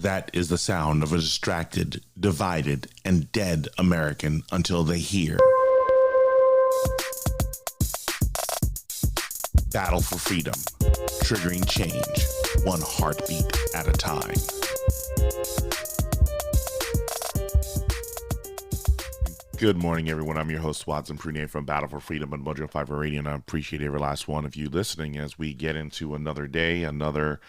That is the sound of a distracted, divided, and dead American until they hear. Battle for Freedom, triggering change, one heartbeat at a time. Good morning, everyone. I'm your host, Watson Prunier from Battle for Freedom on Battle4Freedom Radio, and I appreciate every last one of you listening as we get into another day, another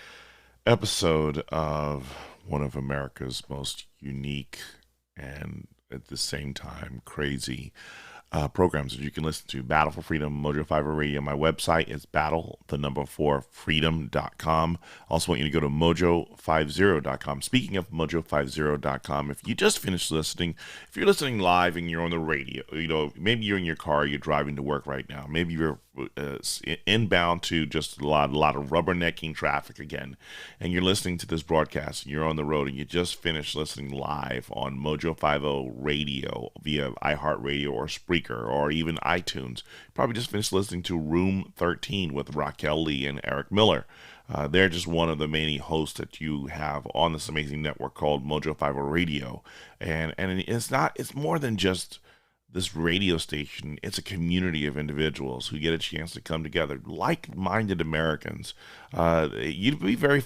episode of one of America's most unique and at the same time crazy programs that you can listen to. Battle for Freedom, Battle4Freedom Radio. My website is Battle4Freedom.com. Also want you to go to Mojo50.com. Speaking of Mojo50.com, if you just finished listening, if you're listening live and you're on the radio, maybe you're in your car, you're driving to work right now. Maybe you're inbound to just a lot of rubbernecking traffic again, and you're listening to this broadcast, and you're on the road, and you just finished listening live on Mojo50 Radio via iHeartRadio or Spreaker or even iTunes. Probably just finished listening to Room 13 with Raquel Lee and Eric Miller. They're just one of the many hosts that you have on this amazing network called Mojo50 Radio, and it's more than just this radio station. It's a community of individuals who get a chance to come together, like-minded Americans. You'd be very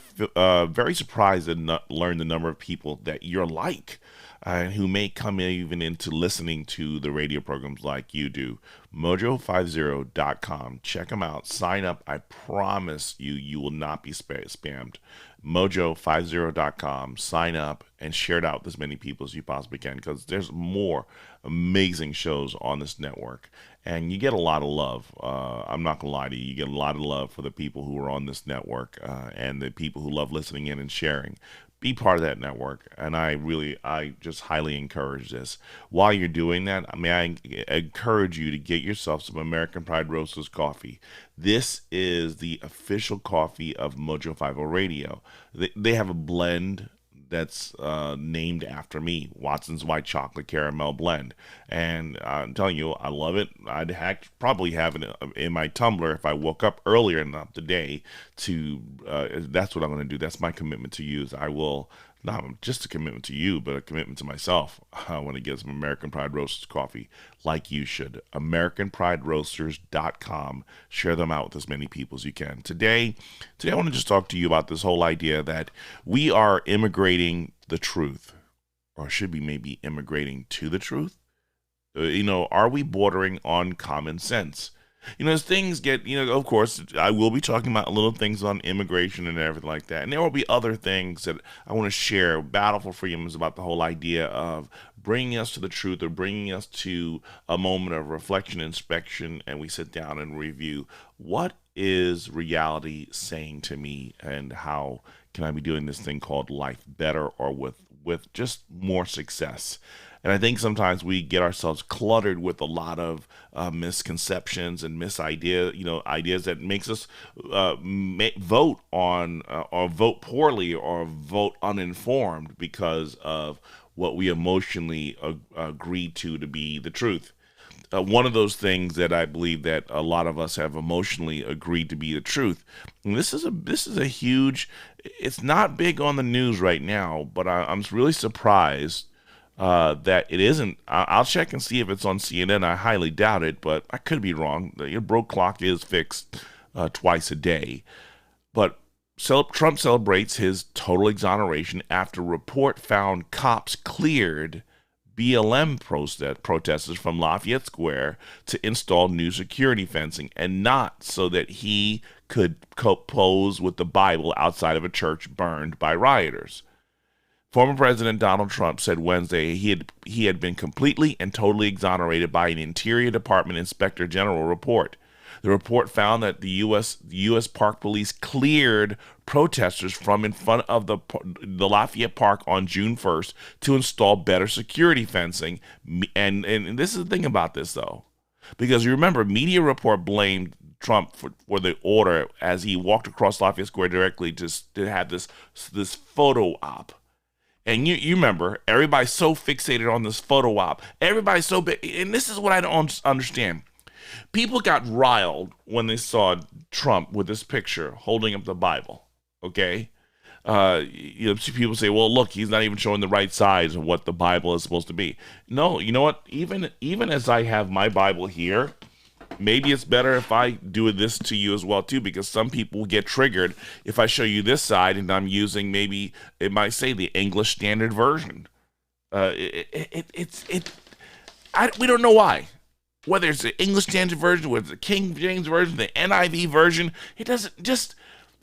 surprised to learn the number of people that you're like, and who may come even into listening to the radio programs like you do. Mojo50.com. Check them out. Sign up. I promise you will not be spammed. Mojo50.com. Sign up and share it out with as many people as you possibly can, because there's more amazing shows on this network, and you get a lot of love. I'm not gonna lie to you. You get a lot of love for the people who are on this network, and the people who love listening in and sharing. Be part of that network, and I just highly encourage this. While you're doing that, I encourage you to get yourself some American Pride Roasters coffee. This is the official coffee of Mojo50 Radio. They have a blend that's named after me, Watson's White Chocolate Caramel Blend, and I'm telling you, I love it. I'd probably have it in my tumbler if I woke up earlier enough today to, that's what I'm going to do. That's my commitment to you. I will, not just a commitment to you, but a commitment to myself. I want to get some American Pride Roasters coffee, like you should. AmericanPrideRoasters.com. Share them out with as many people as you can. Today I want to just talk to you about this whole idea that we are immigrating the truth, or should we maybe immigrating to the truth? Are we bordering on common sense? As things get, of course, I will be talking about little things on immigration and everything like that. And there will be other things that I want to share. Battle for Freedom is about the whole idea of bringing us to the truth, or bringing us to a moment of reflection, inspection, and we sit down and review, what is reality saying to me, and how can I be doing this thing called life better, or with just more success. And I think sometimes we get ourselves cluttered with a lot of misconceptions and ideas that makes us vote on or vote poorly or vote uninformed because of what we emotionally agreed to be the truth. One of those things that I believe that a lot of us have emotionally agreed to be the truth. And this is a huge. It's not big on the news right now, but I'm really surprised that it isn't. I'll check and see if it's on CNN. I highly doubt it, but I could be wrong. Your broke clock is fixed twice a day. But Trump celebrates his total exoneration after report found cops cleared BLM protesters from Lafayette Square to install new security fencing, and not so that he could pose with the Bible outside of a church burned by rioters. Former President Donald Trump said Wednesday he had been completely and totally exonerated by an Interior Department Inspector General report. The report found that the U.S. Park Police cleared protesters from in front of the Lafayette Park on June 1st to install better security fencing. And this is the thing about this, though, because you remember, media report blamed Trump for the order as he walked across Lafayette Square directly to have this photo op. And you remember, everybody's so fixated on this photo op. Everybody's so big. And this is what I don't understand. People got riled when they saw Trump with this picture holding up the Bible, okay? People say, well, look, he's not even showing the right size of what the Bible is supposed to be. No, you know what? Even as I have my Bible here, maybe it's better if I do this to you as well too, because some people get triggered if I show you this side and I'm using, maybe it might say the English Standard Version. We don't know why. Whether it's the English Standard Version, whether it's the King James Version, the NIV version, it doesn't. Just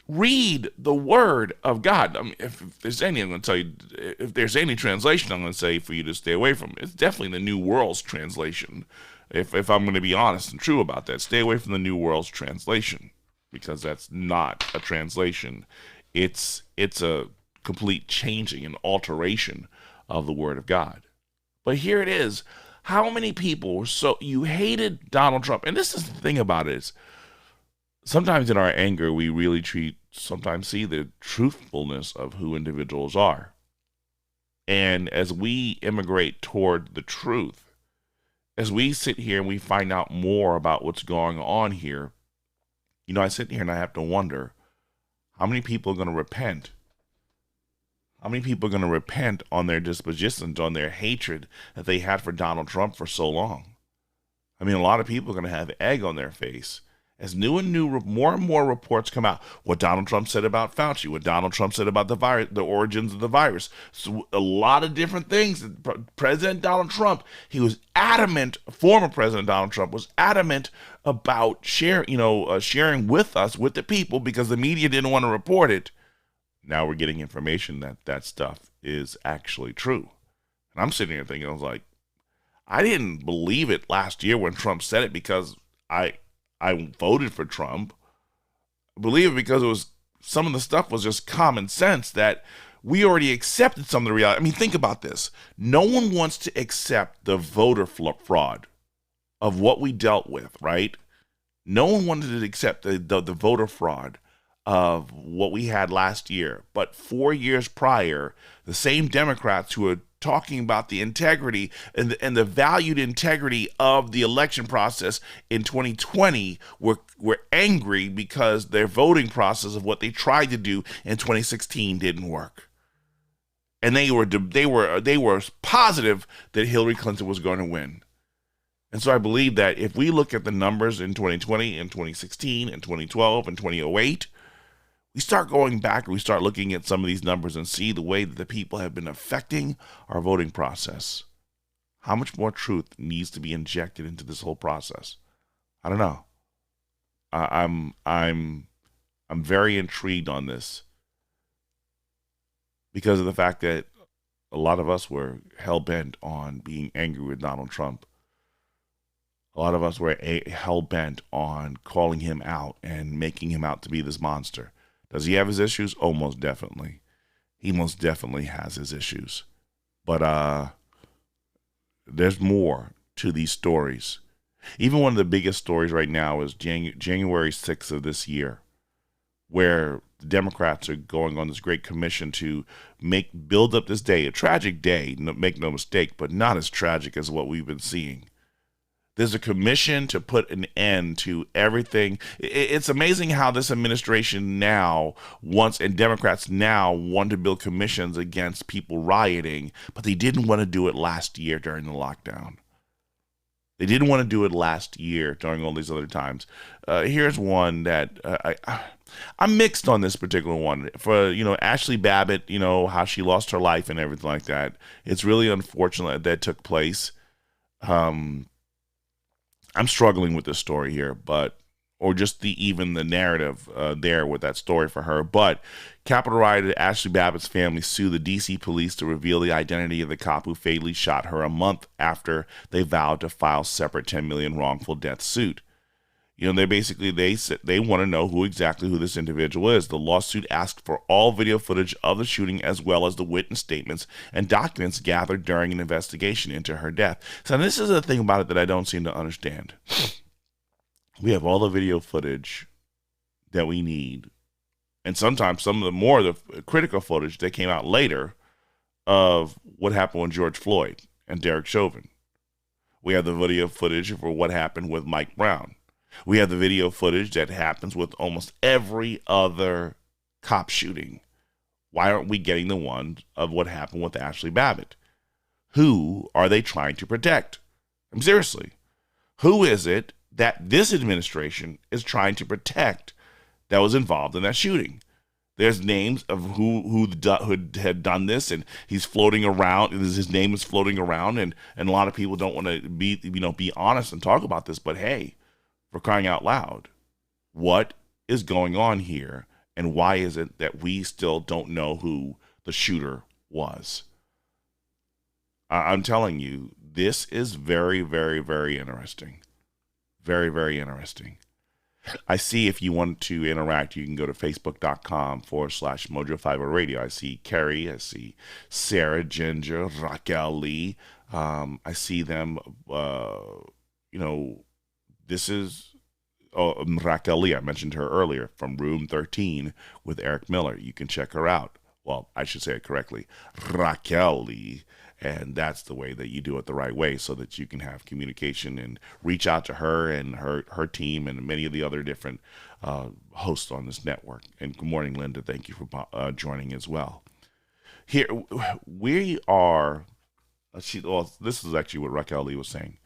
read the Word of God. I mean, if there's any, I'm going to tell you, if there's any translation I'm going to say for you to stay away from, it's definitely the New World's translation. If I'm going to be honest and true about that, stay away from the New World's translation, because that's not a translation. It's a complete changing and alteration of the Word of God. But here it is. How many people were you hated Donald Trump? And this is the thing about it, is sometimes in our anger, we really sometimes see the truthfulness of who individuals are. And as we immigrate toward the truth, as we sit here and we find out more about what's going on here, I sit here and I have to wonder, how many people are going to repent? How many people are going to repent on their dispositions, on their hatred that they had for Donald Trump for so long? I mean, a lot of people are going to have egg on their face as more and more reports come out. What Donald Trump said about Fauci, what Donald Trump said about the virus, the origins of the virus. So a lot of different things. President Donald Trump, he was adamant, former President Donald Trump was adamant about sharing with us, with the people, because the media didn't want to report it. Now we're getting information that stuff is actually true. And I'm sitting here thinking, I was like, I didn't believe it last year when Trump said it, because I voted for Trump. I believe it because it was, some of the stuff was just common sense, that we already accepted some of the reality. I mean, think about this. No one wants to accept the voter fraud of what we dealt with, right? No one wanted to accept the voter fraud of what we had last year. But 4 years prior, the same Democrats who were talking about the integrity and the valued integrity of the election process in 2020 were angry because their voting process of what they tried to do in 2016 didn't work. And they were positive that Hillary Clinton was going to win. And so I believe that if we look at the numbers in 2020 and 2016 and 2012 and 2008, we start going back and we start looking at some of these numbers and see the way that the people have been affecting our voting process. How much more truth needs to be injected into this whole process? I don't know. I'm very intrigued on this, because of the fact that a lot of us were hell-bent on being angry with Donald Trump. A lot of us were hell-bent on calling him out and making him out to be this monster. Does he have his issues? Oh, most definitely. He most definitely has his issues. But there's more to these stories. Even one of the biggest stories right now is January 6th of this year, where the Democrats are going on this great commission to build up this day, a tragic day, make no mistake, but not as tragic as what we've been seeing. There's a commission to put an end to everything. It's amazing how this administration now wants, and Democrats now want to build commissions against people rioting, but they didn't want to do it last year during the lockdown. They didn't want to do it last year during all these other times. Here's one that I'm mixed on this particular one. For, Ashley Babbitt, how she lost her life and everything like that. It's really unfortunate that took place. I'm struggling with this story here, or just even the narrative there with that story for her. But Capitol Riot, Ashley Babbitt's family sued the D.C. police to reveal the identity of the cop who fatally shot her a month after they vowed to file separate $10 million wrongful death suit. They want to know who this individual is. The lawsuit asked for all video footage of the shooting, as well as the witness statements and documents gathered during an investigation into her death. So this is the thing about it that I don't seem to understand. We have all the video footage that we need, and sometimes some of the critical footage that came out later of what happened with George Floyd and Derek Chauvin. We have the video footage for what happened with Mike Brown. We have the video footage that happens with almost every other cop shooting. Why aren't we getting the one of what happened with Ashley Babbitt? Who are they trying to protect? I'm seriously. Who is it that this administration is trying to protect that was involved in that shooting? There's names of who had done this, and he's floating around. His name is floating around, and a lot of people don't want to be honest and talk about this. But hey, for crying out loud, what is going on here, and why is it that we still don't know who the shooter was? I'm telling you, this is very, very, very interesting. Very, very interesting. I see if you want to interact, you can go to facebook.com/Mojo50 Radio. I see Carrie, I see Sarah, Ginger, Raquel Lee. I see them, this is Raquel Lee. I mentioned her earlier from Room 13 with Eric Miller. You can check her out. Well, I should say it correctly. Raquel Lee. And that's the way that you do it the right way, so that you can have communication and reach out to her and her team and many of the other different hosts on this network. And good morning, Linda. Thank you for joining as well. Here we are. This is actually what Raquel Lee was saying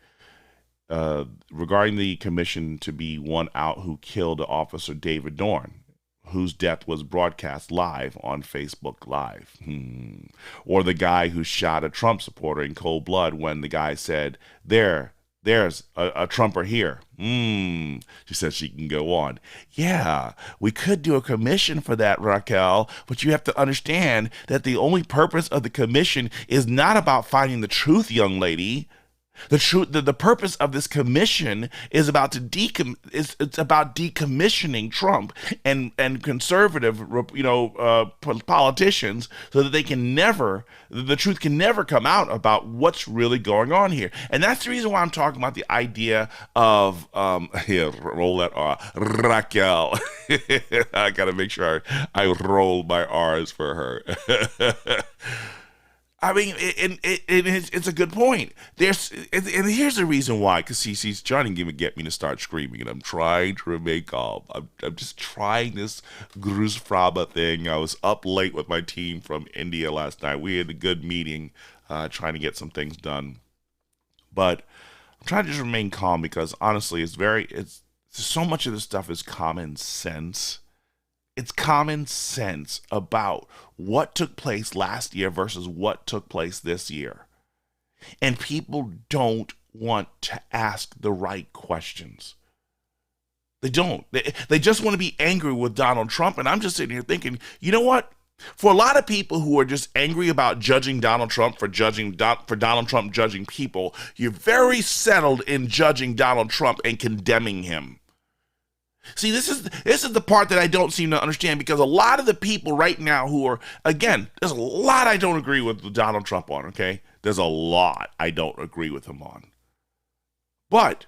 regarding the commission to be one out who killed Officer David Dorn, whose death was broadcast live on Facebook Live. Or the guy who shot a Trump supporter in cold blood when the guy said, there's a Trumper here. She said she can go on. Yeah, we could do a commission for that, Raquel, but you have to understand that the only purpose of the commission is not about finding the truth, young lady. The purpose of this commission is about it's about decommissioning Trump and conservative politicians, so that the truth can never come out about what's really going on here. And that's the reason why I'm talking about the idea of roll that R, Raquel. I gotta make sure I roll my R's for her. I mean, it's a good point. And here's the reason why, because he's trying to get me to start screaming, and I'm trying to remain calm. I'm just trying this Grusfraba thing. I was up late with my team from India last night. We had a good meeting, trying to get some things done. But I'm trying to just remain calm, because honestly, so much of this stuff is common sense. It's common sense about what took place last year versus what took place this year. And people don't want to ask the right questions. They don't. They just want to be angry with Donald Trump. And I'm just sitting here thinking, you know what? For a lot of people who are just angry about judging Donald Trump for Donald Trump judging people, you're very settled in judging Donald Trump and condemning him. See, this is the part that I don't seem to understand, because a lot of the people right now who are, again, there's a lot I don't agree with Donald Trump on, okay? There's a lot I don't agree with him on. But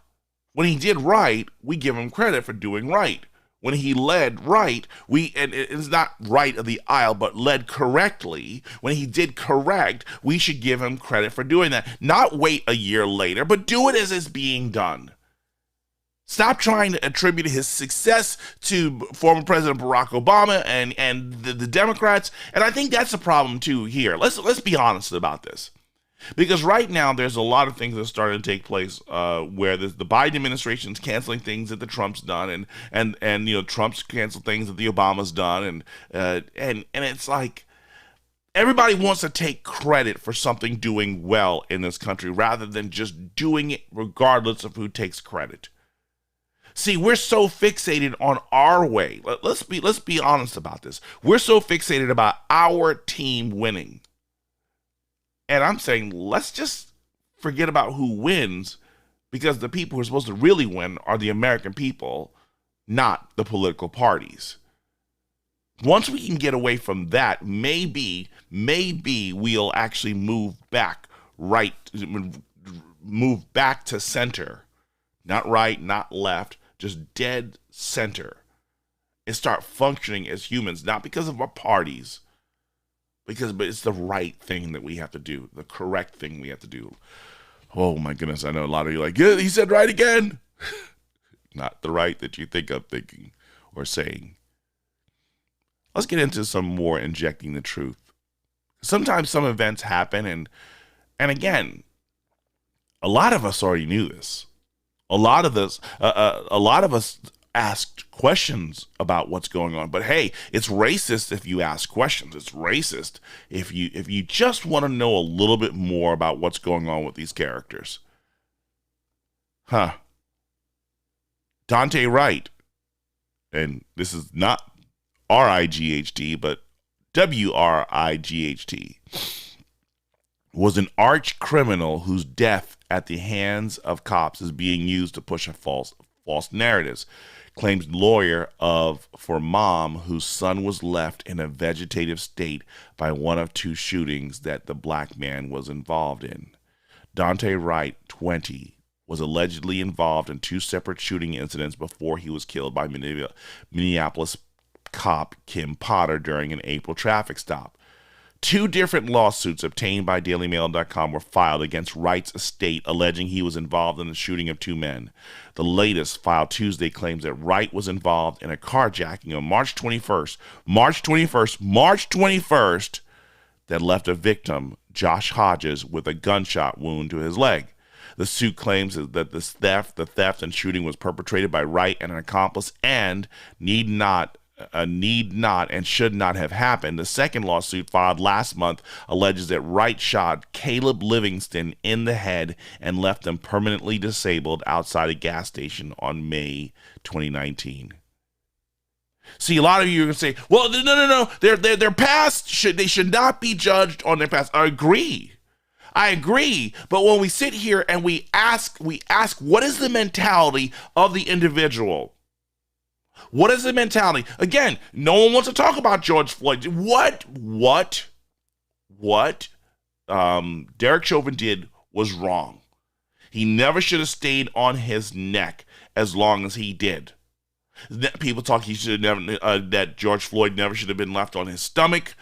when he did right, we give him credit for doing right. When he led right, and it's not right of the aisle, but led correctly. When he did correct, we should give him credit for doing that. Not wait a year later, but do it as it's being done. Stop trying to attribute his success to former President Barack Obama and the Democrats. And I think that's a problem too here. Let's be honest about this. Because right now there's a lot of things that are starting to take place where the Biden administration's canceling things that the Trump's done, and Trump's canceled things that the Obama's done, and it's like everybody wants to take credit for something doing well in this country rather than just doing it regardless of who takes credit. See, we're so fixated on our way. Let's be honest about this. We're so fixated about our team winning. And I'm saying, let's just forget about who wins, because the people who are supposed to really win are the American people, not the political parties. Once we can get away from that, maybe we'll actually move back to center. Not right, not left, just dead center. And start functioning as humans, not because of our parties, but it's the right thing that we have to do, the correct thing we have to do. Oh my goodness, I know a lot of you are like, yeah, he said right again. Not the right that you think I'm thinking or saying. let's get into some more injecting the truth. Sometimes some events happen, and again, a lot of us already knew this. A lot of us asked questions about what's going on. But hey, it's racist if you ask questions. It's racist if you just want to know a little bit more about what's going on with these characters. Dante Wright, and this is not R-I-G-H-T, but W-R-I-G-H-T, was an arch criminal whose death at the hands of cops is being used to push a false narratives, claims lawyer for mom whose son was left in a vegetative state by one of two shootings that the black man was involved in. Dante Wright, 20, was allegedly involved in two separate shooting incidents before he was killed by Minneapolis cop Kim Potter during an April traffic stop. Two different lawsuits obtained by DailyMail.com were filed against Wright's estate, alleging he was involved in the shooting of two men. The latest, filed Tuesday, claims that Wright was involved in a carjacking on March 21st, that left a victim, Josh Hodges, with a gunshot wound to his leg. The suit claims that the theft and shooting was perpetrated by Wright and an accomplice and need not and should not have happened. The second lawsuit, filed last month, alleges that Wright shot Caleb Livingston in the head and left him permanently disabled outside a gas station on May 2019. See, a lot of you are going to say, well, no, their past, they should not be judged on their past. I agree, but when we sit here and we ask, what is the mentality of the individual? What is the mentality? Again, no one wants to talk about George Floyd. What Derek Chauvin did was wrong. He never should have stayed on his neck as long as he did. People talk he should have never, that George Floyd never should have been left on his stomach.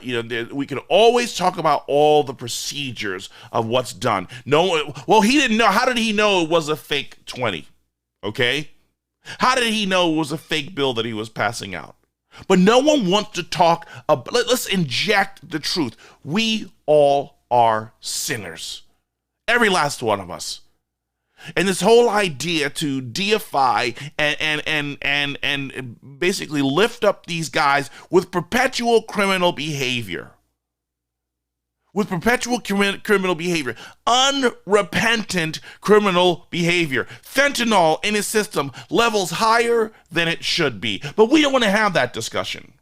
We can always talk about all the procedures of what's done. He didn't know. How did he know it was a fake 20? Okay. How did he know it was a fake bill that he was passing out? But no one wants to talk about, let's inject the truth. We all are sinners. Every last one of us. And this whole idea to deify and basically lift up these guys with perpetual criminal behavior. Unrepentant criminal behavior. Fentanyl in his system, levels higher than it should be. But we don't want to have that discussion.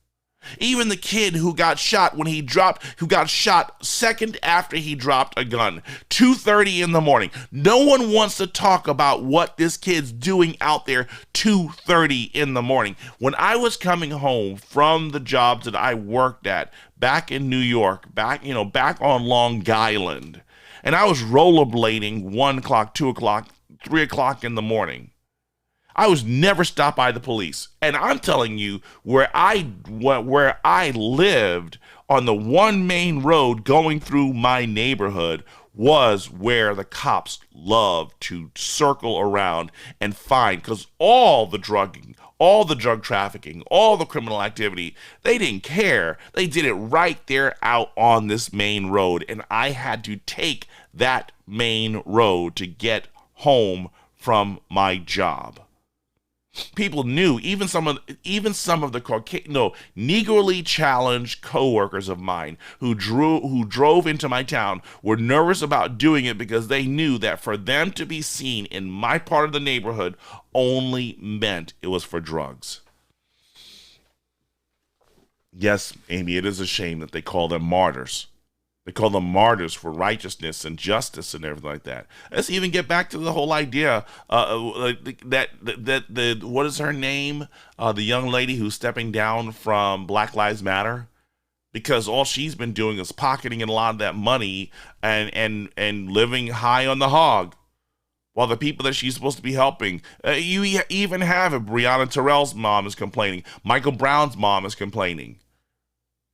Even the kid who got shot who got shot second after he dropped a gun, 2:30 in the morning. No one wants to talk about what this kid's doing out there 2:30 in the morning. When I was coming home from the jobs that I worked at back in New York, back on Long Island, and I was rollerblading 1 o'clock, 2 o'clock, 3 o'clock in the morning, I was never stopped by the police. And I'm telling you, where I lived on the one main road going through my neighborhood was where the cops loved to circle around and find, because all the drug trafficking, all the criminal activity, they didn't care. They did it right there out on this main road. And I had to take that main road to get home from my job. People knew, even some of the Negroly challenged coworkers of mine who drove into my town were nervous about doing it because they knew that for them to be seen in my part of the neighborhood only meant it was for drugs. Yes, Amy, it is a shame that they call them martyrs. They call them martyrs for righteousness and justice and everything like that. Let's even get back to the whole idea that what is her name? The young lady who's stepping down from Black Lives Matter, because all she's been doing is pocketing a lot of that money and living high on the hog, while the people that she's supposed to be helping, you even have it. Breonna Terrell's mom is complaining. Michael Brown's mom is complaining.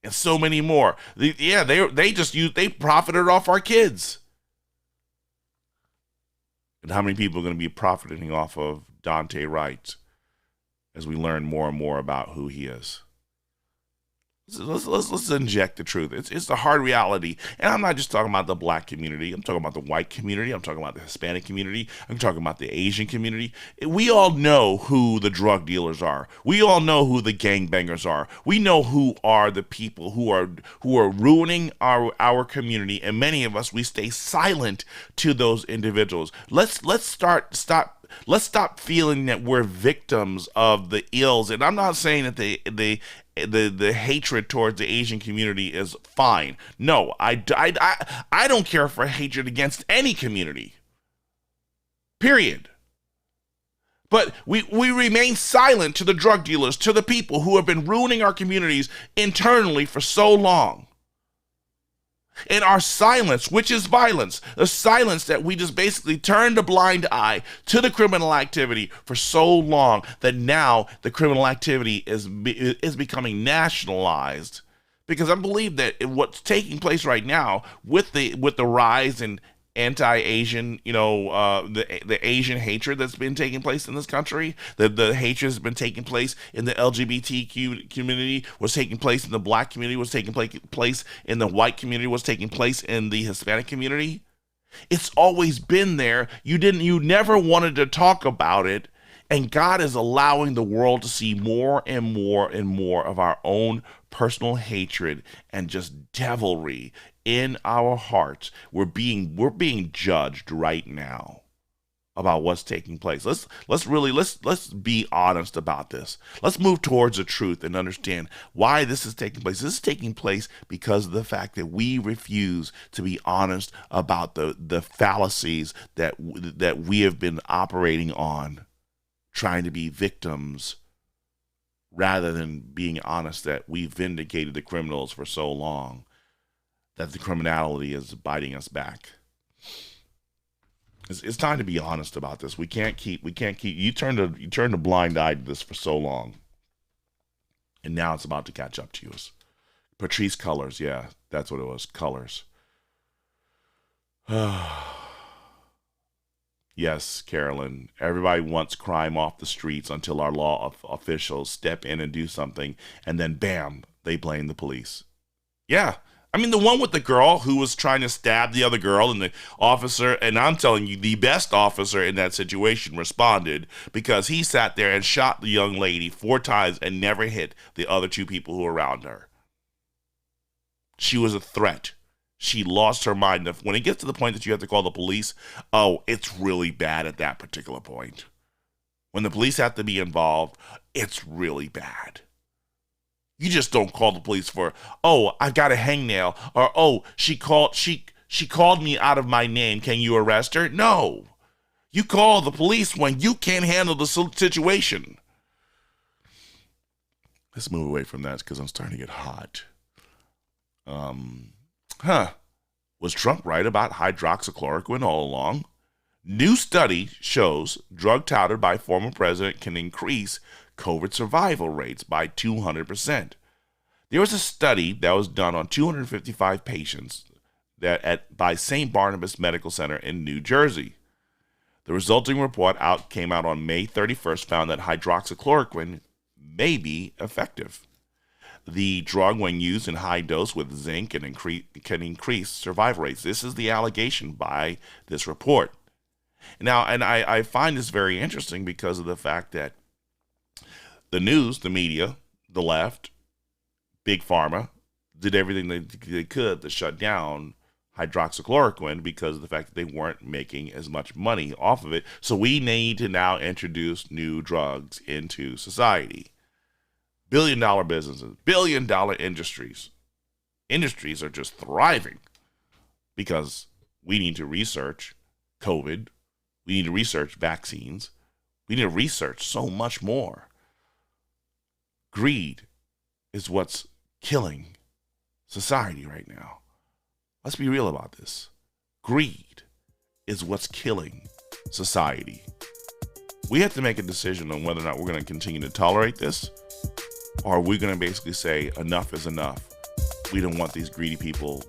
And so many more. They profited off our kids. And how many people are going to be profiting off of Dante Wright as we learn more and more about who he is? Let's inject the truth. It's the hard reality. And I'm not just talking about the black community. I'm talking about the white community. I'm talking about the Hispanic community. I'm talking about the Asian community. We all know who the drug dealers are. We all know who the gangbangers are. We know who are the people who are ruining our community. And many of us, we stay silent to those individuals. Let's stop feeling that we're victims of the ills. And I'm not saying that the hatred towards the Asian community is fine. No, I don't care for hatred against any community. Period. But we remain silent to the drug dealers, to the people who have been ruining our communities internally for so long. And our silence, which is violence, the silence that we just basically turned a blind eye to the criminal activity for so long that now the criminal activity is becoming nationalized. Because I believe that what's taking place right now with the rise in anti-Asian, the Asian hatred that's been taking place in this country, the hatred has been taking place in the LGBTQ community, was taking place in the black community, was taking place in the white community, was taking place in the Hispanic community. It's always been there. You never wanted to talk about it. And God is allowing the world to see more and more and more of our own personal hatred and just devilry in our hearts. We're being judged right now about what's taking place. Let's be honest about this. Let's move towards the truth and understand why this is taking place. This is taking place because of the fact that we refuse to be honest about the fallacies that we have been operating on, trying to be victims rather than being honest that we vindicated the criminals for so long that the criminality is biting us back. It's time to be honest about this. We can't keep you turned a blind eye to this for so long. And now it's about to catch up to us. Patrice Colors, yeah, that's what it was. Colors. Yes, Carolyn, everybody wants crime off the streets until our law officials step in and do something, and then bam, they blame the police. Yeah, I mean, the one with the girl who was trying to stab the other girl, and the officer, and I'm telling you, the best officer in that situation responded because he sat there and shot the young lady 4 times and never hit the other 2 people who were around her. She was a threat. She lost her mind. When it gets to the point that you have to call the police, oh, it's really bad at that particular point. When the police have to be involved, it's really bad. You just don't call the police for, oh, I got a hangnail, or oh, she called me out of my name. Can you arrest her? No. You call the police when you can't handle the situation. Let's move away from that because I'm starting to get hot. Was Trump right about hydroxychloroquine all along? New study shows drug touted by former president can increase COVID survival rates by 200%. There was a study that was done on 255 patients by St. Barnabas Medical Center in New Jersey. The resulting report came out on May 31st, found that hydroxychloroquine may be effective. The drug, when used in high dose with zinc, can increase survival rates. This is the allegation by this report. Now, and I find this very interesting because of the fact that the news, the media, the left, Big Pharma, did everything they could to shut down hydroxychloroquine because of the fact that they weren't making as much money off of it. So we need to now introduce new drugs into society. Billion-dollar businesses, billion-dollar industries. Industries are just thriving because we need to research COVID. We need to research vaccines. We need to research so much more. Greed is what's killing society right now. Let's be real about this. Greed is what's killing society. We have to make a decision on whether or not we're going to continue to tolerate this, or are we going to basically say enough is enough? We don't want these greedy people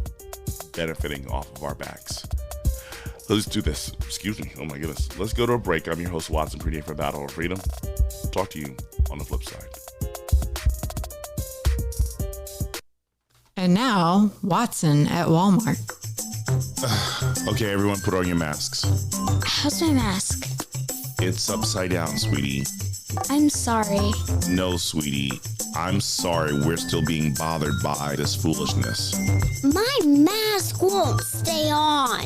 benefiting off of our backs. Let's do this. Excuse me. Oh my goodness. Let's go to a break. I'm your host, Watson Pretty for Battle4Freedom. Talk to you on the flip side. And now, Watson at Walmart. Okay, everyone put on your masks. How's my mask? It's upside down, sweetie. I'm sorry. No, sweetie. I'm sorry we're still being bothered by this foolishness. My mask won't stay on.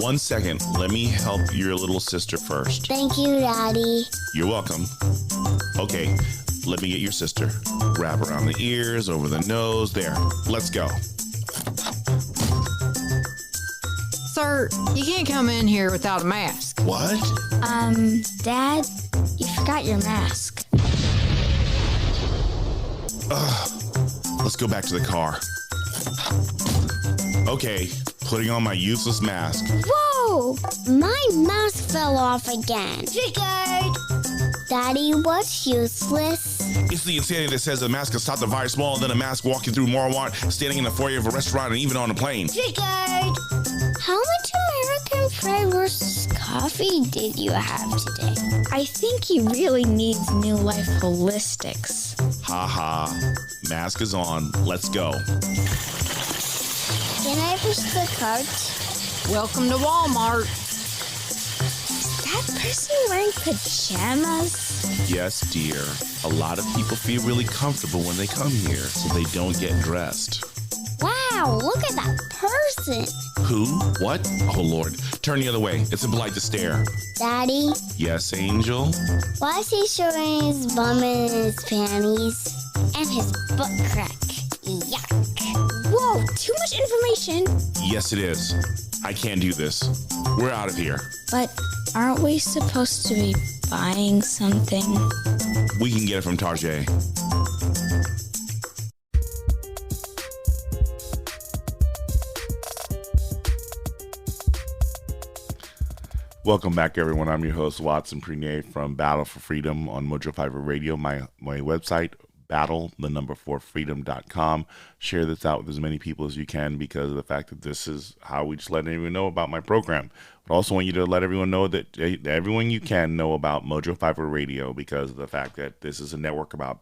1 second. Let me help your little sister first. Thank you, Daddy. You're welcome. Okay, let me get your sister. Wrap around the ears, over the nose. There. Let's go. Sir, you can't come in here without a mask. What? Dad, you forgot your mask. Let's go back to the car. Okay, putting on my useless mask. Whoa! My mask fell off again. Triggered! Daddy, what's useless? It's the insanity that says a mask can stop the virus smaller than a mask walking through Walmart, standing in the foyer of a restaurant, and even on a plane. Triggered! How much American fried versus coffee did you have today? I think he really needs New Life Holistics. Ha ha. Mask is on. Let's go. Can I push the cart? Welcome to Walmart. Is that person wearing pajamas? Yes, dear. A lot of people feel really comfortable when they come here, so they don't get dressed. Wow, look at that person. Who? What? Oh, Lord. Turn the other way. It's impolite to stare. Daddy, Yes, Angel? why is he showing his bum and his panties? And his butt crack. Yuck. Whoa, too much information. Yes, it is. I can't do this. We're out of here. But aren't we supposed to be buying something? We can get it from Tarjay. Welcome back, everyone. I'm your host, Watson Prenier from Battle4Freedom on Mojo 5 Radio. My website, battle4freedom.com. Share this out with as many people as you can because of the fact that this is how we just let everyone know about my program. But I also want you to let everyone know that everyone you can know about Mojo 5 Radio because of the fact that this is a network about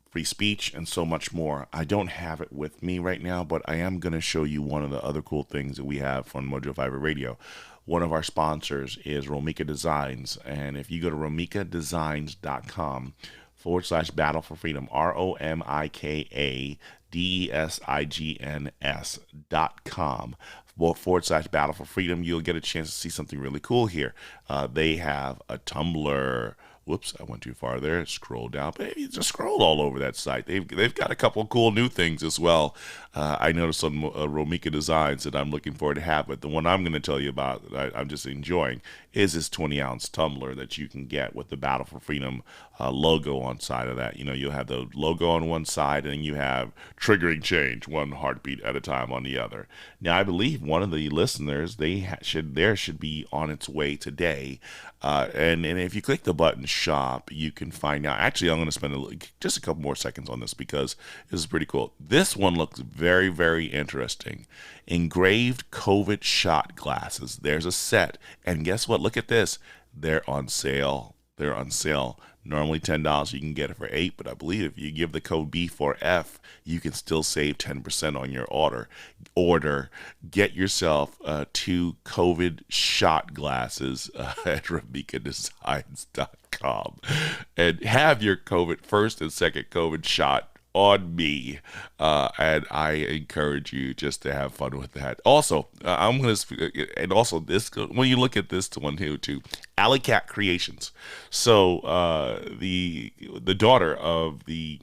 free speech and so much more. I don't have it with me right now, but I am going to show you one of the other cool things that we have on Mojo 5 Radio. One of our sponsors is Romika Designs, and if you go to romikadesigns.com/Battle4Freedom, ROMIKADESIGNS.com /Battle4Freedom, you'll get a chance to see something really cool here. They have a Tumblr. Whoops, I went too far there. Scroll down. Baby, just scroll all over that site. They've got a couple of cool new things as well. I noticed on Romika Designs that I'm looking forward to have, but the one I'm going to tell you about that I'm just enjoying is this 20-ounce tumbler that you can get with the Battle4Freedom logo on side of that. You know, you'll have the logo on one side and you have triggering change, one heartbeat at a time on the other. Now, I believe one of the listeners, theirs should be on its way today. And if you click the button shop, you can find out. Actually, I'm going to spend just a couple more seconds on this because this is pretty cool. This one looks very, very interesting. Engraved COVID shot glasses. There's a set. And guess what? Look at this. They're on sale. They're on sale. Normally $10. You can get it for $8, but I believe if you give the code B4F, you can still save 10% on your order. Get yourself 2 COVID shot glasses at RomikaDesigns.com and have your first and second COVID shot on me, and I encourage you just to have fun with that. Also, this when you look at this one here too, Alley Cat Creations. So the daughter of the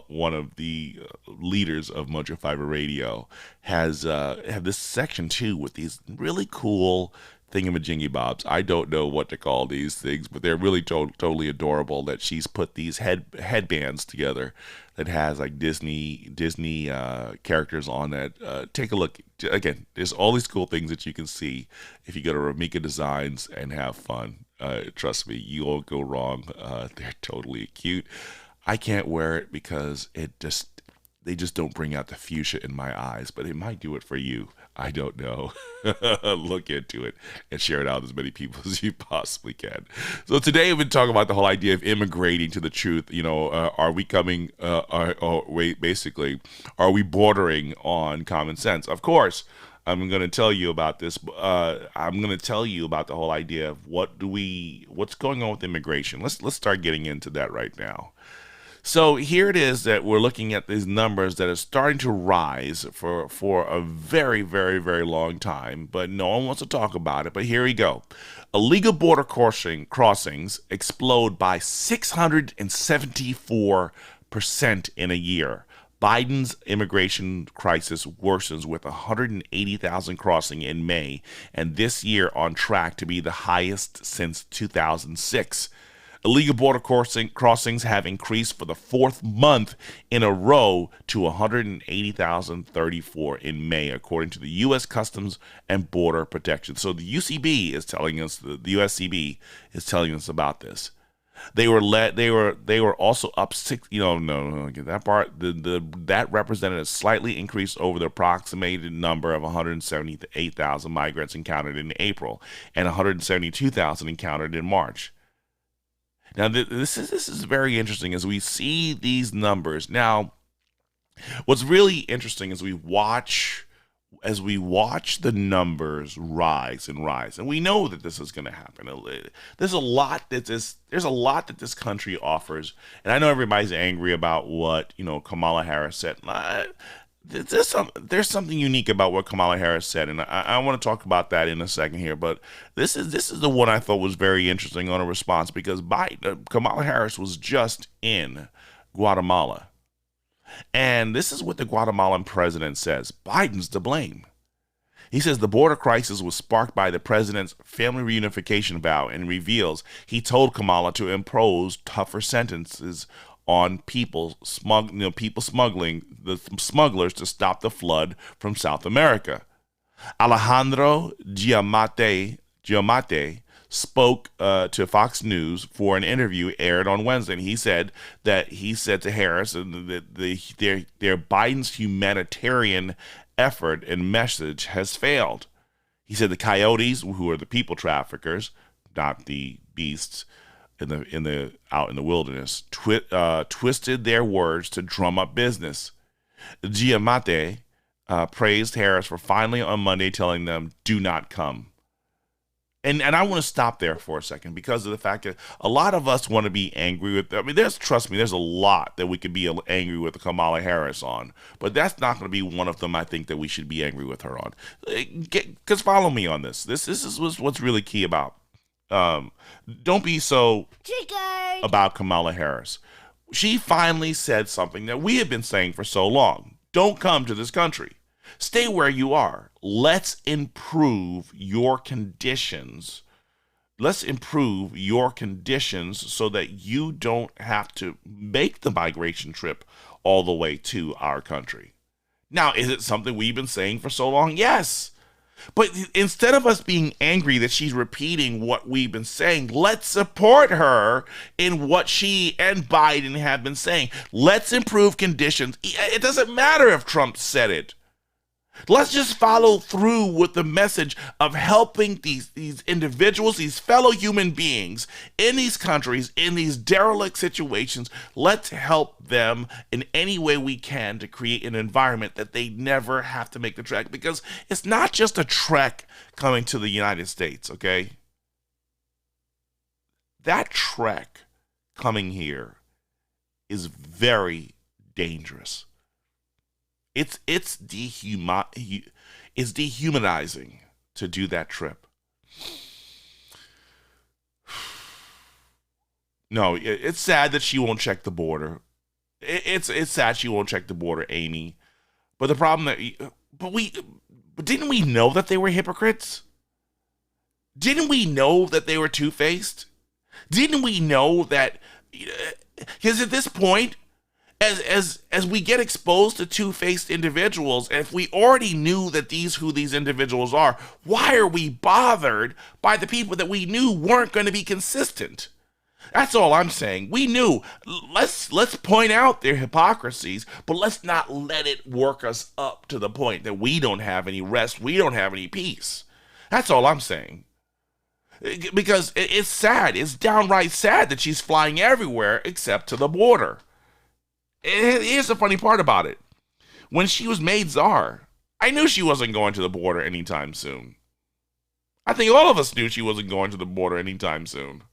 one of the leaders of Mojo 5 Radio has have this section too with these really cool thingamajiggy bobs. I don't know what to call these things, but they're really totally adorable that she's put these headbands together that has like Disney characters on that. Take a look. Again, there's all these cool things that you can see if you go to Romika Designs and have fun. Trust me, you won't go wrong. They're totally cute. I can't wear it because They just don't bring out the fuchsia in my eyes, but it might do it for you. I don't know. Look into it and share it out with as many people as you possibly can. So today we've been talking about the whole idea of immigrating to the truth. Are we coming, basically, are we bordering on common sense? Of course, I'm going to tell you about this. I'm going to tell you about the whole idea of what's going on with immigration. Let's start getting into that right now. So here it is that we're looking at these numbers that are starting to rise for a very, very, very long time, but no one wants to talk about it. But here we go. Illegal border crossings explode by 674% in a year. Biden's immigration crisis worsens with 180,000 crossing in May, and this year on track to be the highest since 2006. Illegal border crossings have increased for the fourth month in a row to 180,034 in May, according to the U.S. Customs and Border Protection. So the UCB is telling us, the USCB is telling us about this. They were also up six. That part. That represented a slightly increase over the approximated number of 178,000 migrants encountered in April and 172,000 encountered in March. Now, this is very interesting as we see these numbers. Now, what's really interesting is we watch the numbers rise and rise, and we know that this is going to happen. There's a lot that this country offers, and I know everybody's angry about what Kamala Harris said. There's something unique about what Kamala Harris said, and I want to talk about that in a second here. But this is the one I thought was very interesting on a response, because Kamala Harris was just in Guatemala, and this is what the Guatemalan president says: Biden's to blame. He says the border crisis was sparked by the president's family reunification vow, and reveals he told Kamala to impose tougher sentences on people smuggling, the smugglers, to stop the flood from South America. Alejandro Giammattei spoke to Fox News for an interview aired on Wednesday, and he said to Harris that their Biden's humanitarian effort and message has failed. He said the coyotes, who are the people traffickers, not the beasts, out in the wilderness, twisted their words to drum up business. Giammattei praised Harris for finally on Monday telling them, "Do not come." And I want to stop there for a second, because of the fact that a lot of us want to be angry with. Trust me, there's a lot that we could be angry with Kamala Harris on, but that's not going to be one of them. I think that we should be angry with her on. Because follow me on this. This is what's really key about. Don't be so triggered about Kamala Harris. She finally said something that we have been saying for so long. Don't come to this country. Stay where you are. Let's improve your conditions. Let's improve your conditions so that you don't have to make the migration trip all the way to our country. Now, is it something we've been saying for so long? Yes. But instead of us being angry that she's repeating what we've been saying, let's support her in what she and Biden have been saying. Let's improve conditions. It doesn't matter if Trump said it. Let's just follow through with the message of helping these individuals, these fellow human beings in these countries, in these derelict situations. Let's help them in any way we can to create an environment that they never have to make the trek, because it's not just a trek coming to the United States, okay? That trek coming here is very dangerous. It's dehumanizing to do that trip. No, it's sad that she won't check the border. It's sad she won't check the border, Amy. But the problem but didn't we know that they were hypocrites? Didn't we know that they were two-faced? Didn't we know that? Because at this point, as we get exposed to two-faced individuals, and if we already knew that who these individuals are, why are we bothered by the people that we knew weren't going to be consistent? That's all I'm saying. We knew. Let's point out their hypocrisies, but let's not let it work us up to the point that we don't have any rest, we don't have any peace. That's all I'm saying. Because it's sad. It's downright sad that she's flying everywhere except to the border. Here's the funny part about it. When she was made czar, I knew she wasn't going to the border anytime soon. I think all of us knew she wasn't going to the border anytime soon.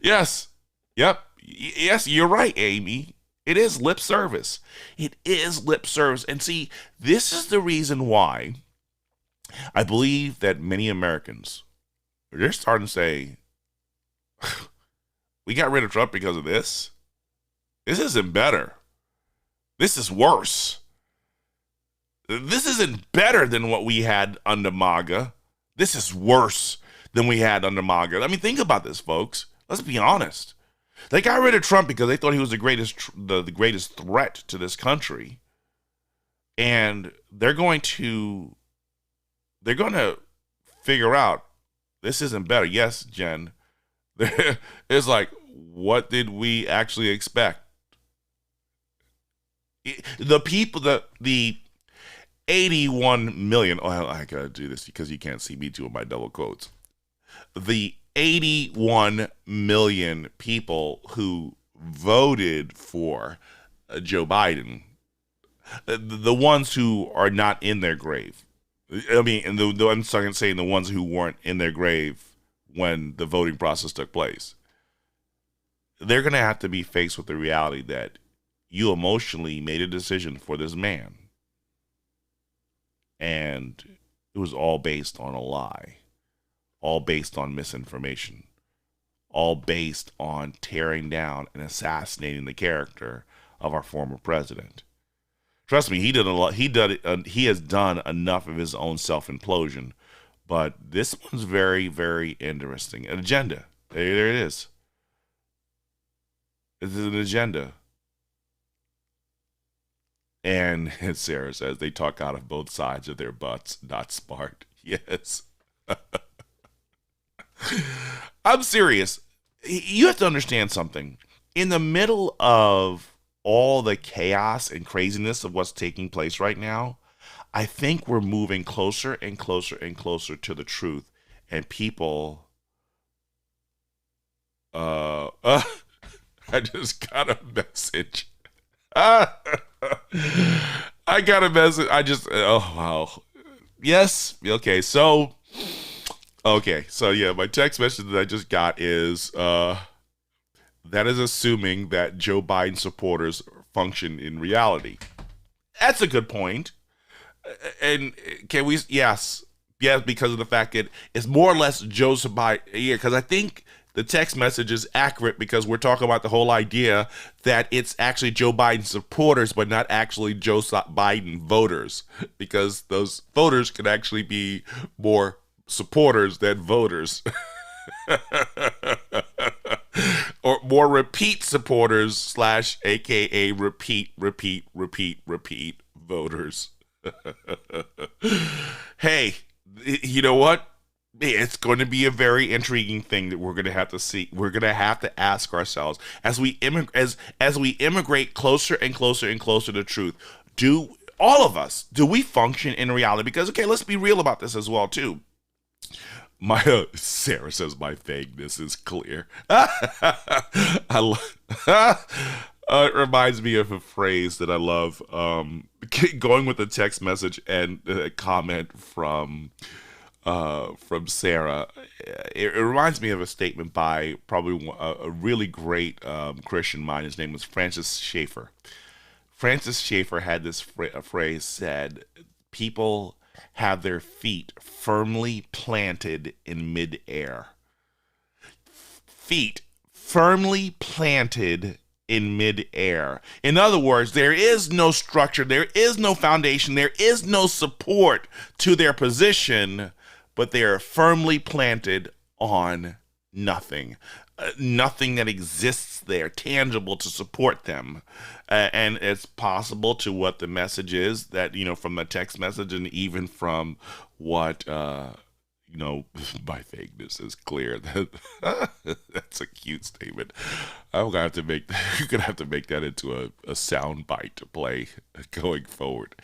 Yes. Yep. Yes, you're right, Amy. It is lip service. It is lip service. And see, this is the reason why I believe that many Americans, they're starting to say, we got rid of Trump because of this. This isn't better. This is worse. This isn't better than what we had under MAGA. This is worse than we had under MAGA. I mean, think about this, folks. Let's be honest. They got rid of Trump because they thought he was the greatest threat to this country. And they're going to figure out this isn't better. Yes, Jen. It's like, what did we actually expect? The people, the 81 million, oh, I gotta do this because you can't see me doing my double quotes. The 81 million people who voted for Joe Biden, the ones who are not in their grave. I mean, and I'm saying the ones who weren't in their grave when the voting process took place. They're going to have to be faced with the reality that you emotionally made a decision for this man. And it was all based on a lie, all based on misinformation, all based on tearing down and assassinating the character of our former president. Trust me, he did a lot. He has done enough of his own self-implosion. But this one's very, very interesting. An agenda. There it is. It's an agenda. And as Sarah says, they talk out of both sides of their butts, not smart. Yes. I'm serious. You have to understand something. In the middle of all the chaos and craziness of what's taking place right now, I think we're moving closer and closer and closer to the truth. And people, I just got a message. I got a message. Oh, wow. Yes. Okay. So yeah, my text message that I just got is, that is assuming that Joe Biden supporters function in reality. That's a good point. And can we, yes, because of the fact that it's more or less Joe Biden. Yeah, because I think the text message is accurate because we're talking about the whole idea that it's actually Joe Biden supporters, but not actually Joe Biden voters, because those voters can actually be more supporters than voters. Or more repeat supporters / AKA repeat voters. Hey, you know what? It's going to be a very intriguing thing that we're going to have to see. We're going to have to ask ourselves as we immigrate closer and closer and closer to truth. Do we function in reality? Because, okay, let's be real about this as well too. Sarah says my vagueness is clear. It reminds me of a phrase that I love. Going with the text message and a comment from Sarah. It reminds me of a statement by probably a really great Christian mind. His name was Francis Schaeffer. Francis Schaeffer had this phrase said, people have their feet firmly planted in midair. Feet firmly planted in midair. In other words, there is no structure, there is no foundation, there is no support to their position, but they are firmly planted on nothing. Nothing that exists there, tangible to support them. And it's possible to what the message is that, from the text message and even from what my fakeness is clear. That's a cute statement. I'm gonna have to make you're gonna have to make that into a sound bite to play going forward.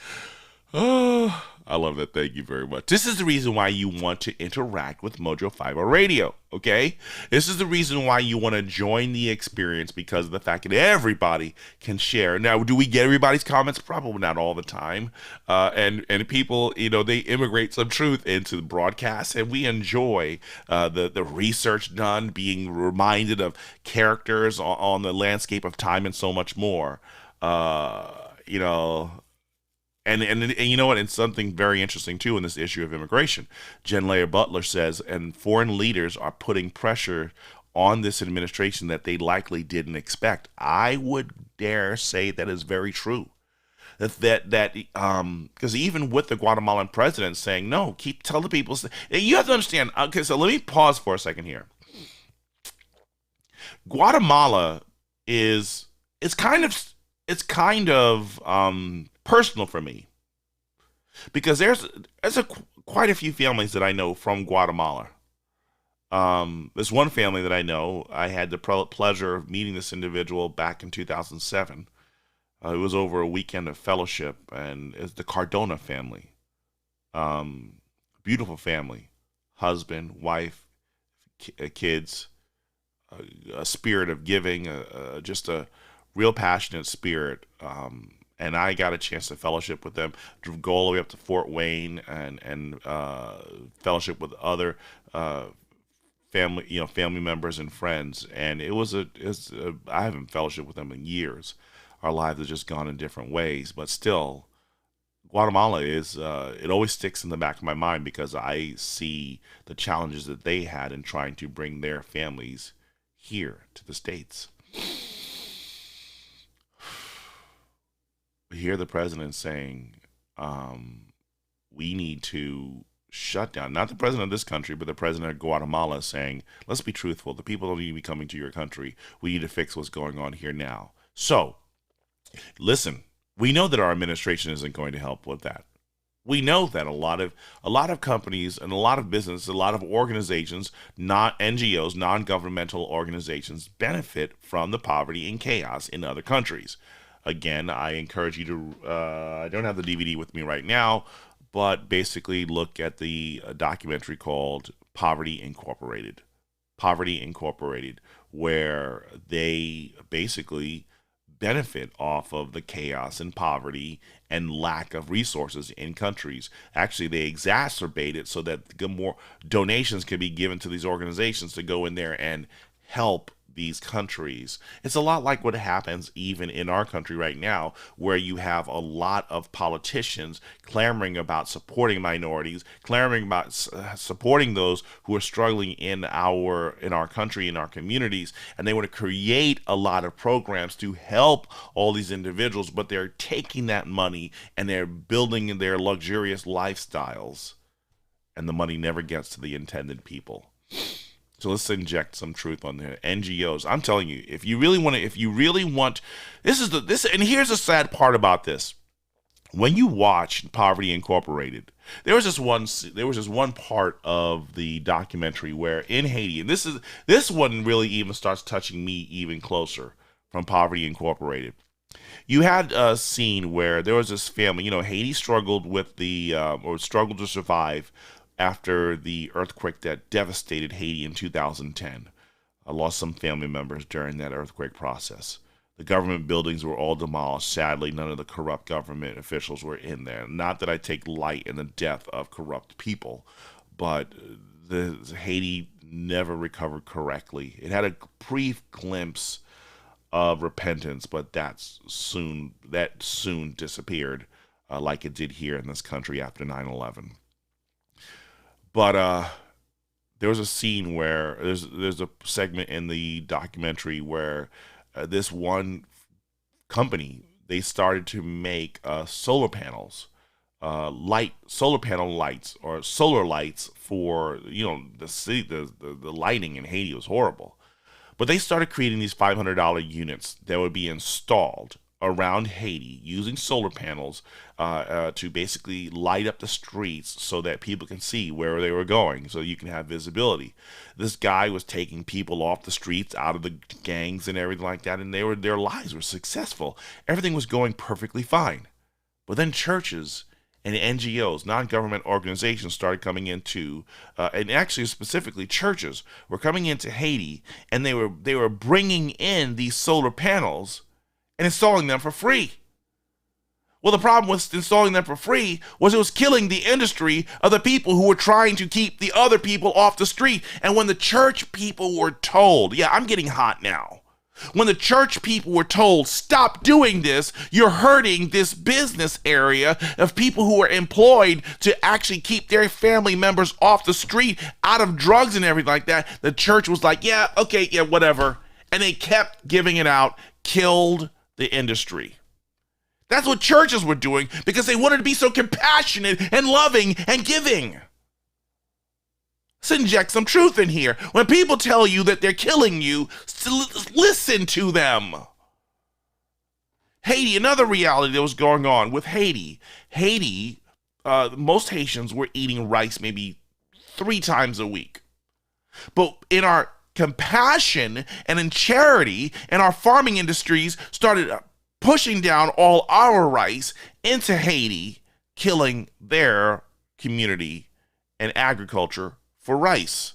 Oh, I love that. Thank you very much. This is the reason why you want to interact with Mojo 50 Radio, okay? This is the reason why you want to join the experience, because of the fact that everybody can share. Now, do we get everybody's comments? Probably not all the time. And people, they immigrate some truth into the broadcast, and we enjoy the research done, being reminded of characters on the landscape of time and so much more. And you know what? It's something very interesting, too, in this issue of immigration. Jen Layer Butler says, and foreign leaders are putting pressure on this administration that they likely didn't expect. I would dare say that is very true. Because even with the Guatemalan president saying, no, tell the people. You have to understand. Okay, so let me pause for a second here. Guatemala it's kind of personal for me, because there's quite a few families that I know from Guatemala. There's one family that I know. I had the pleasure of meeting this individual back in 2007. It was over a weekend of fellowship, and it's the Cardona family. Beautiful family, husband, wife, kids, a spirit of giving, just a real passionate spirit. And I got a chance to fellowship with them, go all the way up to Fort Wayne, and fellowship with other family members and friends. And I haven't fellowship with them in years. Our lives have just gone in different ways, but still, Guatemala it always sticks in the back of my mind, because I see the challenges that they had in trying to bring their families here to the States. Hear the president saying, we need to shut down, not the president of this country, but the president of Guatemala, saying, let's be truthful. The people don't need to be coming to your country. We need to fix what's going on here now. So, listen, we know that our administration isn't going to help with that. We know that a lot of companies and a lot of businesses, a lot of organizations, not NGOs, non-governmental organizations, benefit from the poverty and chaos in other countries. Again, I encourage you to, I don't have the DVD with me right now, but basically look at the documentary called Poverty Incorporated. Poverty Incorporated, where they basically benefit off of the chaos and poverty and lack of resources in countries. Actually, they exacerbate it so that more donations can be given to these organizations to go in there and help these countries. It's a lot like what happens even in our country right now, where you have a lot of politicians clamoring about supporting minorities, clamoring about supporting those who are struggling in our country, in our communities, and they want to create a lot of programs to help all these individuals, but they're taking that money and they're building their luxurious lifestyles, and the money never gets to the intended people. So let's inject some truth on the NGOs. I'm telling you, if you really want, and here's the sad part about this. When you watch Poverty Incorporated, there was just one part of the documentary where in Haiti, and this one really even starts touching me even closer, from Poverty Incorporated. You had a scene where there was this family, Haiti struggled struggled to survive after the earthquake that devastated Haiti in 2010. I lost some family members during that earthquake process. The government buildings were all demolished. Sadly, none of the corrupt government officials were in there. Not that I take light in the death of corrupt people, but Haiti never recovered correctly. It had a brief glimpse of repentance, but that soon disappeared, like it did here in this country after 9/11. But there was a scene where there's a segment in the documentary where this one company, they started to make solar panel lights or solar lights for the city. The lighting in Haiti was horrible, but they started creating these $500 units that would be installed around Haiti using solar panels to basically light up the streets so that people can see where they were going, so you can have visibility. This guy was taking people off the streets, out of the gangs and everything like that, and their lives were successful. Everything was going perfectly fine. But then churches and NGOs, non-government organizations, started coming into, and actually specifically churches were coming into Haiti, and they were bringing in these solar panels and installing them for free. Well, the problem with installing them for free was it was killing the industry of the people who were trying to keep the other people off the street. And when the church people were told, yeah, I'm getting hot now. When the church people were told, stop doing this, you're hurting this business area of people who are employed to actually keep their family members off the street, out of drugs and everything like that, the church was like, yeah, okay, yeah, whatever. And they kept giving it out, killed the industry. That's what churches were doing because they wanted to be so compassionate and loving and giving. Let's inject some truth in here. When people tell you that they're killing you, listen to them. Haiti, another reality that was going on with Haiti. Most Haitians were eating rice maybe 3 times a week. But in our compassion and in charity, and our farming industries started pushing down all our rice into Haiti, killing their community and agriculture for rice.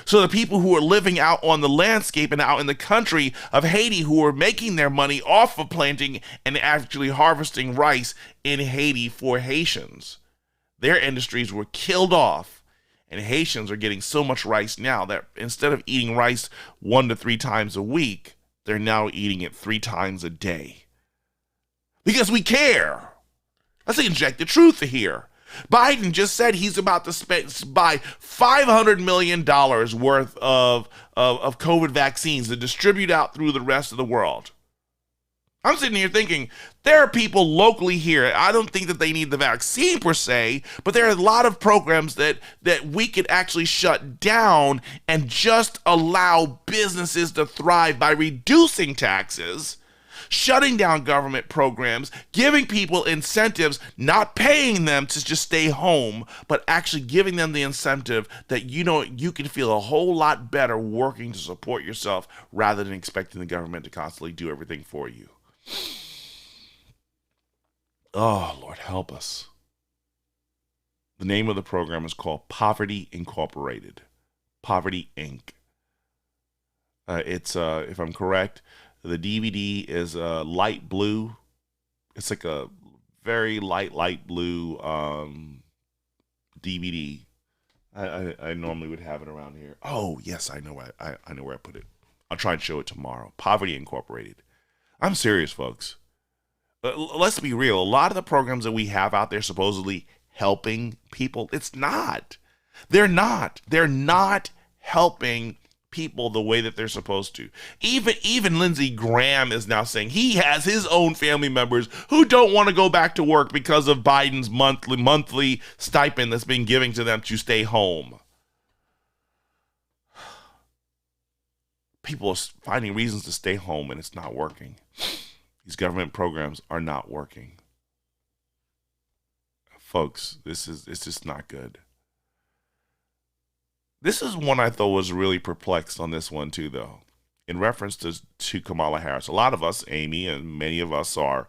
So the people who are living out on the landscape and out in the country of Haiti, who are making their money off of planting and actually harvesting rice in Haiti for Haitians, their industries were killed off. And Haitians are getting so much rice now that instead of eating rice 1 to 3 times a week, they're now eating it 3 times a day. Because we care. Let's inject the truth here. Biden just said he's about to buy $500 million worth of COVID vaccines to distribute out through the rest of the world. I'm sitting here thinking, there are people locally here, I don't think that they need the vaccine per se, but there are a lot of programs that we could actually shut down and just allow businesses to thrive by reducing taxes, shutting down government programs, giving people incentives, not paying them to just stay home, but actually giving them the incentive that you can feel a whole lot better working to support yourself rather than expecting the government to constantly do everything for you. Oh, Lord, help us. The name of the program is called Poverty Incorporated. Poverty Inc. It's, if I'm correct, the DVD is light blue. It's like a very light blue DVD. I normally would have it around here. Oh, yes, I know where I put it. I'll try and show it tomorrow. Poverty Incorporated. I'm serious, folks. Let's be real. A lot of the programs that we have out there supposedly helping people, it's not. They're not. They're not helping people the way that they're supposed to. Even Lindsey Graham is now saying he has his own family members who don't want to go back to work because of Biden's monthly stipend that's been given to them to stay home. People are finding reasons to stay home, and it's not working. These government programs are not working. Folks, it's just not good. This is one I thought was really perplexed on this one too, though, in reference to Kamala Harris. A lot of us, Amy, and many of us are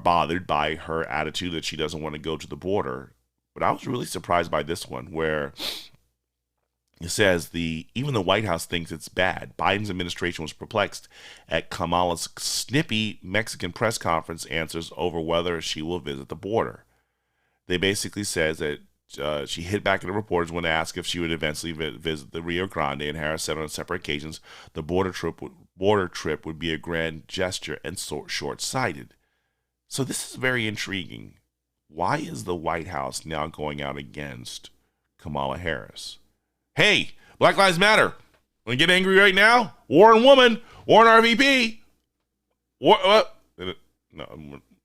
bothered by her attitude that she doesn't want to go to the border. But I was really surprised by this one, where it says even the White House thinks it's bad. Biden's administration was perplexed at Kamala's snippy Mexican press conference answers over whether she will visit the border. They basically says that she hit back at the reporters when asked if she would eventually visit the Rio Grande, and Harris said on separate occasions the border trip would be a grand gesture and short-sighted. So this is very intriguing. Why is the White House now going out against Kamala Harris? Hey, Black Lives Matter. Want to get angry right now? War on woman. War on RVP. War. What?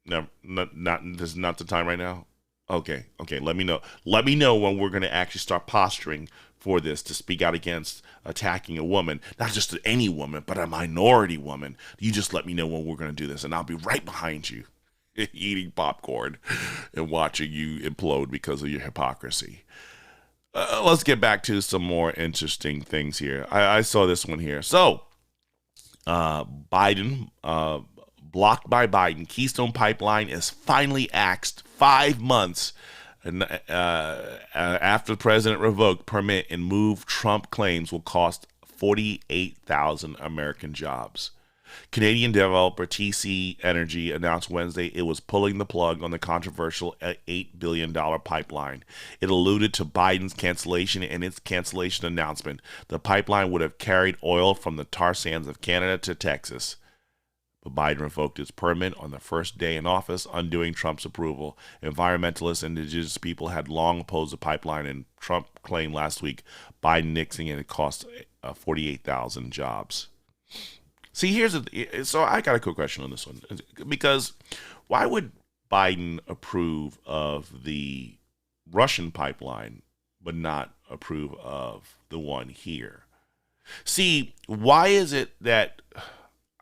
No, this is not the time right now. Okay. Let me know. Let me know when we're going to actually start posturing for this, to speak out against attacking a woman, not just any woman, but a minority woman. You just let me know when we're going to do this, and I'll be right behind you, eating popcorn and watching you implode because of your hypocrisy. Let's get back to some more interesting things here. I saw this one here. So, Biden, blocked by Biden, Keystone Pipeline is finally axed 5 months after the president revoked permit, and move Trump claims will cost 48,000 American jobs. Canadian developer TC Energy announced Wednesday it was pulling the plug on the controversial $8 billion pipeline. It alluded to Biden's cancellation. In its cancellation announcement, the pipeline would have carried oil from the tar sands of Canada to Texas. But Biden revoked its permit on the first day in office, undoing Trump's approval. Environmentalists and indigenous people had long opposed the pipeline, and Trump claimed last week Biden nixing it cost 48,000 jobs. See, so I got a quick question on this one, because why would Biden approve of the Russian pipeline but not approve of the one here? See, why is it that,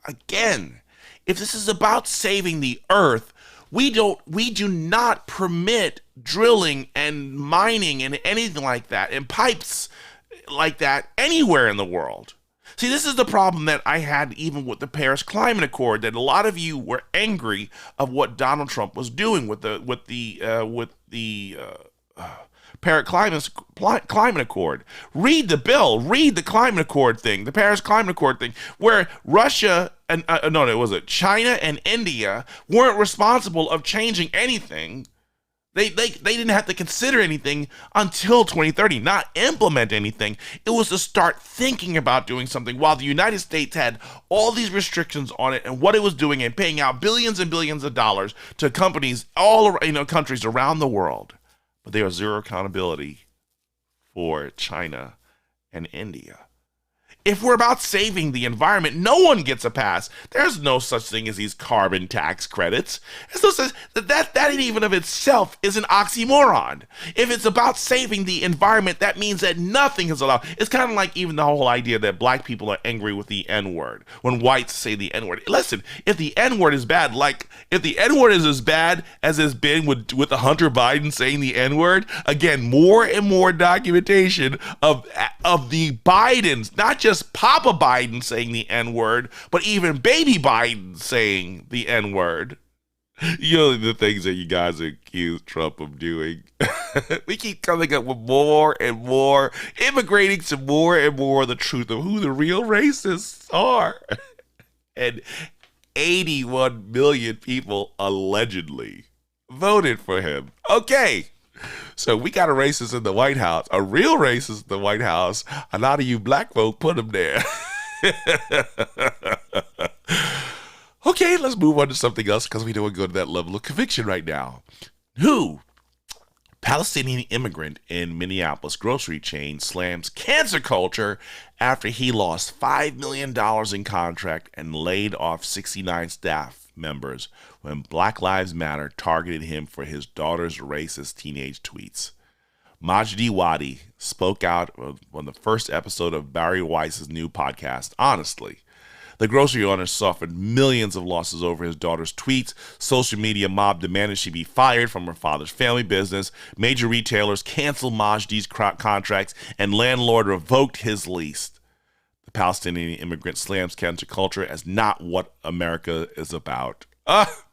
again, if this is about saving the earth, we do not permit drilling and mining and anything like that, and pipes like that anywhere in the world? See, this is the problem that I had even with the Paris Climate Accord, that a lot of you were angry of what Donald Trump was doing with the Paris Climate Accord. Read the bill. Read the Climate Accord thing, the Paris Climate Accord thing, where Russia and China and India weren't responsible of changing anything. They didn't have to consider anything until 2030, not implement anything. It was to start thinking about doing something, while the United States had all these restrictions on it and what it was doing, and paying out billions and billions of dollars to companies countries around the world. But there was zero accountability for China and India. If we're about saving the environment, no one gets a pass. There's no such thing as these carbon tax credits. There's no such, that in even of itself is an oxymoron. If it's about saving the environment, that means that nothing is allowed. It's kind of like even the whole idea that black people are angry with the N-word when whites say the N-word. Listen, if the N-word is bad, like if the N-word is as bad as it's been with the Hunter Biden saying the N-word, again, more and more documentation of the Bidens, not just Papa Biden saying the N-word, but even baby Biden saying the N-word. You know, the things that you guys accuse Trump of doing. We keep coming up with more and more, immigrating to more and more of the truth of who the real racists are. And 81 million people allegedly voted for him. Okay. So we got a racist in the White House, a real racist in the White House. A lot of you black folk put him there. Okay, let's move on to something else, because we don't want to go to that level of conviction right now. Who? Palestinian immigrant in Minneapolis grocery chain slams cancer culture after he lost $5 million in contract and laid off 69 staff members when Black Lives Matter targeted him for his daughter's racist teenage tweets. Majdi Wadi spoke out on the first episode of Barry Weiss's new podcast, Honestly. The grocery owner suffered millions of losses over his daughter's tweets. Social media mob demanded she be fired from her father's family business. Major retailers canceled Majdi's contracts, and landlord revoked his lease. The Palestinian immigrant slams cancer culture as not what America is about.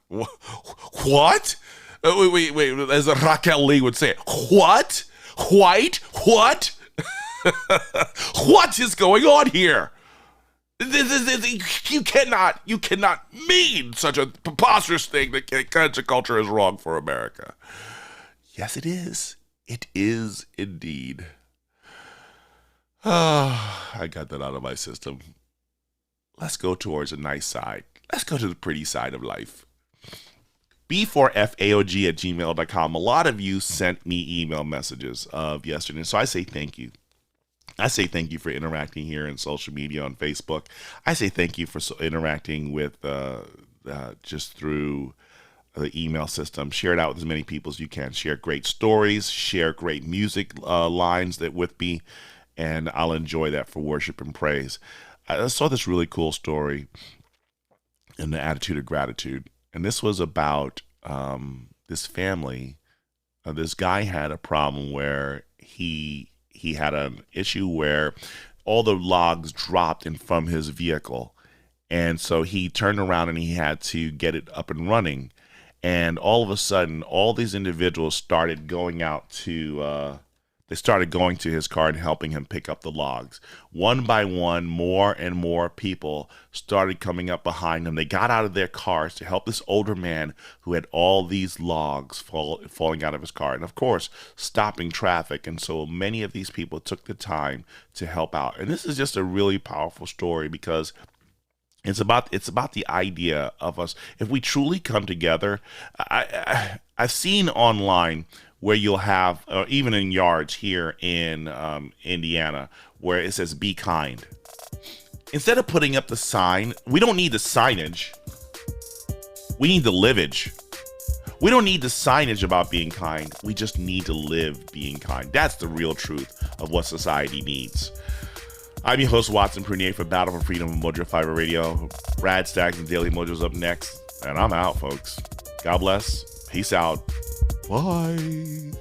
What? Wait, as Raquel Lee would say, what? White? What? What is going on here? You cannot mean such a preposterous thing that cancer culture is wrong for America. Yes, it is. It is indeed. I got that out of my system. Let's go towards a nice side. Let's go to the pretty side of life. B4FAOG@gmail.com. A lot of you sent me email messages of yesterday, so I say thank you. I say thank you for interacting here in social media on Facebook. I say thank you for interacting with just through the email system. Share it out with as many people as you can. Share great stories. Share great music lines that with me. and I'll enjoy that for worship and praise. I saw this really cool story in the Attitude of Gratitude, and this was about this family. This guy had a problem where he had an issue where all the logs dropped in from his vehicle, and so he turned around and he had to get it up and running. And all of a sudden, all these individuals started going out to they started going to his car and helping him pick up the logs. One by one, more and more people started coming up behind him. They got out of their cars to help this older man who had all these logs falling out of his car. And of course, stopping traffic. And so many of these people took the time to help out. And this is just a really powerful story because it's about the idea of us. If we truly come together, I've seen online where you'll have, even in yards here in Indiana, where it says "Be kind." Instead of putting up the sign, we don't need the signage. We need the livage. We don't need the signage about being kind. We just need to live being kind. That's the real truth of what society needs. I'm your host, Watson Prunier, for Battle for Freedom and Mojo Fiber Radio. Brad Staggs and Daily Mojo's up next, and I'm out, folks. God bless. Peace out. Bye.